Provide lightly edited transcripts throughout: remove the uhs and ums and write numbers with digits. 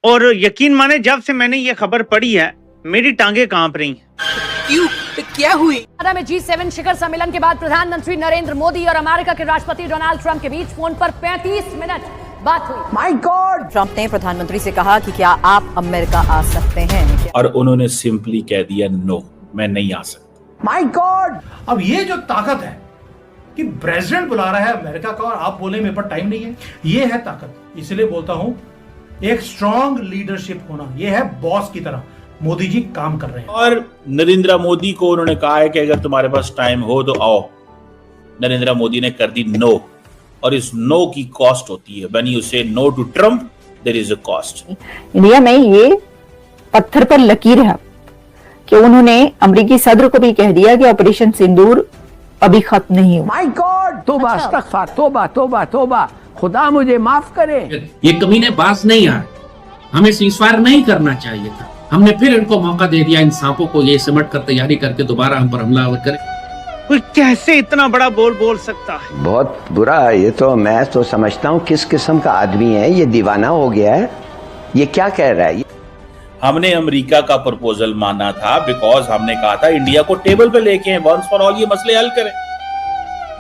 और यकीन माने जब से मैंने ये खबर पढ़ी है मेरी टांगे कांप रही हैं। क्यों? क्या हुई? में G7 शिखर सम्मेलन के बाद प्रधानमंत्री नरेंद्र मोदी और अमेरिका के राष्ट्रपति डोनाल्ड ट्रंप के बीच फोन पर 35 मिनट बात हुई। My God! ट्रंप ने प्रधानमंत्री से कहा कि क्या आप अमेरिका आ सकते हैं, और उन्होंने सिंपली कह दिया नो, मैं नहीं आ सकता। My God! अब ये जो ताकत है कि प्रेसिडेंट बुला रहा है अमेरिका का और आप बोले मेरे पर टाइम नहीं है, ये है ताकत। इसलिए बोलता हूं एक स्ट्रॉन्ग लीडरशिप होना, ये है बॉस की तरह। मोदी जी काम कर रहे हैं। और नरेंद्र मोदी को उन्होंने कहा है कि अगर तुम्हारे पास टाइम हो तो आओ। नरेंद्र मोदी ने कर दी नो, और इस नो की कॉस्ट होती है। When you say no to Trump there is a cost. India में ये पत्थर पर लकीर है कि उन्होंने अमेरिकी सदर को भी कह दिया कि ऑपरेशन सिंदूर अभी खत्म नहीं हुआ। My God! तौबा, अस्तगफार, तौबा तौबा तौबा, खुदा मुझे माफ करे। ये कमीने बाज नहीं आए, हमें सीजफायर नहीं करना चाहिए था। हमने फिर इनको मौका दे दिया, इन सांपों को ये सिमट कर तैयारी करके दोबारा हम पर हमला करें। कोई कैसे इतना बड़ा बोल सकता है? बहुत बुरा। ये तो मैं तो समझता हूँ किस किस्म का आदमी है, ये दीवाना हो गया है। ये क्या कह रहा है? हमने अमेरिका का प्रपोजल माना था बिकॉज हमने कहा था इंडिया को टेबल पे लेके आए, वंस फॉर ऑल ये मसले हल करें।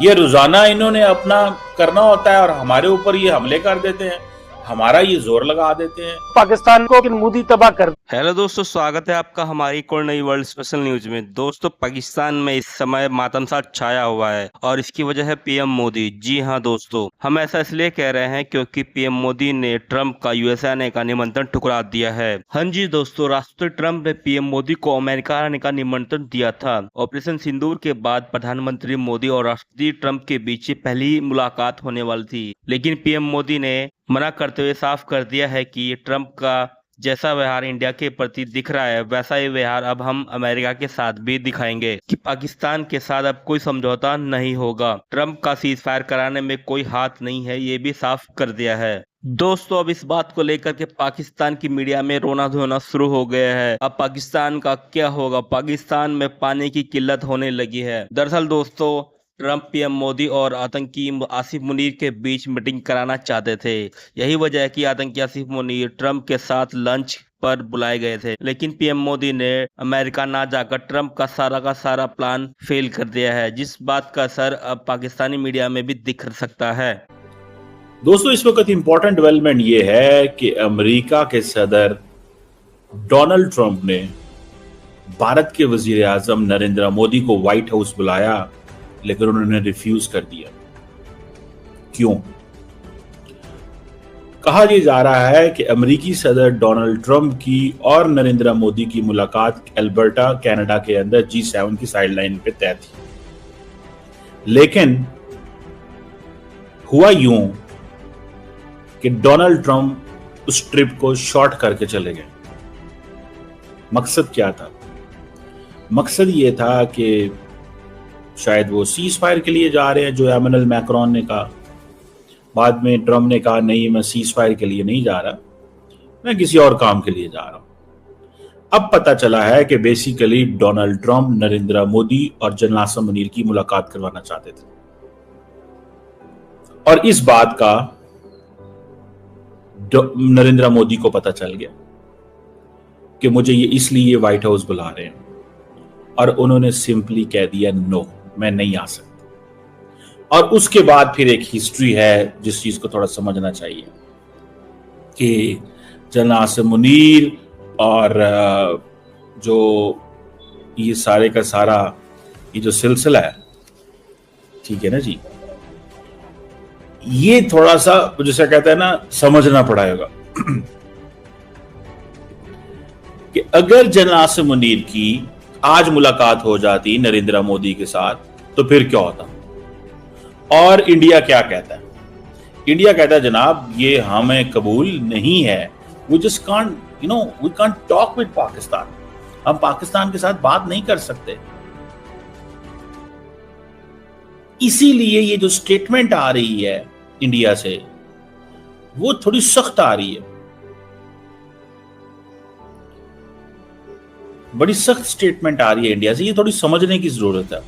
ये रोजाना इन्होंने अपना करना होता है और हमारे ऊपर ये हमले कर देते हैं, हमारा ये जोर लगा देते हैं। पाकिस्तान को मोदी तबाह कर। हेलो दोस्तों, स्वागत है आपका हमारी एक और नई वर्ल्ड स्पेशल न्यूज में। दोस्तों, पाकिस्तान में इस समय मातमसात छाया हुआ है और इसकी वजह है पीएम मोदी। जी हां दोस्तों, हम ऐसा इसलिए कह रहे हैं क्योंकि पीएम मोदी ने ट्रंप का यूएसए आने का निमंत्रण ठुकरा दिया है। हाँ जी दोस्तों, राष्ट्रपति ट्रंप ने पीएम मोदी को अमेरिका आने का निमंत्रण दिया था। ऑपरेशन सिंदूर के बाद प्रधानमंत्री मोदी और राष्ट्रपति ट्रंप के बीच पहली मुलाकात होने वाली थी, लेकिन पीएम मोदी ने मना करते हुए साफ कर दिया है कि ट्रंप का जैसा व्यवहार इंडिया के प्रति दिख रहा है वैसा ही व्यवहार अब हम अमेरिका के साथ भी दिखाएंगे कि पाकिस्तान के साथ अब कोई समझौता नहीं होगा। ट्रंप का सीज फायर कराने में कोई हाथ नहीं है, ये भी साफ कर दिया है। दोस्तों, अब इस बात को लेकर के पाकिस्तान की मीडिया में रोना धोना शुरू हो गया है। अब पाकिस्तान का क्या होगा? पाकिस्तान में पानी की किल्लत होने लगी है। दरअसल दोस्तों, ट्रंप पीएम मोदी और आतंकी आसिफ मुनीर के बीच मीटिंग कराना चाहते थे। यही वजह है कि आतंकी आसिफ मुनीर ट्रंप के साथ लंच पर बुलाए गए थे, लेकिन पीएम मोदी ने अमेरिका ना जाकर ट्रंप का सारा प्लान फेल कर दिया है, जिस बात का असर अब पाकिस्तानी मीडिया में भी दिख सकता है। दोस्तों, इस वक्त इंपॉर्टेंट डेवलपमेंट ये है कि अमेरिका के सदर डोनाल्ड ट्रंप ने भारत के वजीर आजम नरेंद्र मोदी को व्हाइट हाउस बुलाया, लेकिन उन्होंने रिफ्यूज कर दिया। क्यों? कहा यह जा रहा है कि अमेरिकी सदर डोनाल्ड ट्रंप की और नरेंद्र मोदी की मुलाकात अल्बर्टा कनाडा के अंदर G7 की साइडलाइन पे तय थी, लेकिन हुआ यूं कि डोनाल्ड ट्रंप उस ट्रिप को शॉर्ट करके चले गए। मकसद क्या था? मकसद यह था कि शायद वो सीज फायर के लिए जा रहे हैं, जो एमैनुअल मैक्रोन ने कहा। बाद में ट्रंप ने कहा नहीं, मैं सीज फायर के लिए नहीं जा रहा, मैं किसी और काम के लिए जा रहा हूं। अब पता चला है कि basically Donald Trump Narendra Modi और जनरल आसिफ मुनीर की मुलाकात करवाना चाहते थे, और इस बात का नरेंद्र मोदी को पता चल गया कि मुझे ये इसलिए व्हाइट हाउस बुला रहे हैं, और उन्होंने सिंपली कह दिया नो, मैं नहीं आ सकता। और उसके बाद फिर एक हिस्ट्री है जिस चीज को थोड़ा समझना चाहिए कि जनरल आसिफ मुनीर और जो ये सारे का सारा ये जो सिलसिला है, ठीक है ना जी, ये थोड़ा सा जैसे कहते हैं ना, समझना पड़ेगा कि अगर जनरल आसिफ मुनीर की आज मुलाकात हो जाती नरेंद्र मोदी के साथ तो फिर क्या होता? और इंडिया क्या कहता है? इंडिया कहता है जनाब ये हमें कबूल नहीं है, we just can't we can't talk with Pakistan, हम पाकिस्तान के साथ बात नहीं कर सकते। इसीलिए ये जो स्टेटमेंट आ रही है इंडिया से वो थोड़ी सख्त आ रही है, बड़ी सख्त स्टेटमेंट आ रही है इंडिया से, ये थोड़ी समझने की जरूरत है।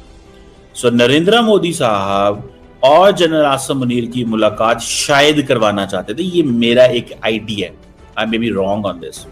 सो नरेंद्र मोदी साहब और जनरल आसिफ मुनीर की मुलाकात शायद करवाना चाहते थे, ये मेरा एक आइडिया है, I may be wrong on this.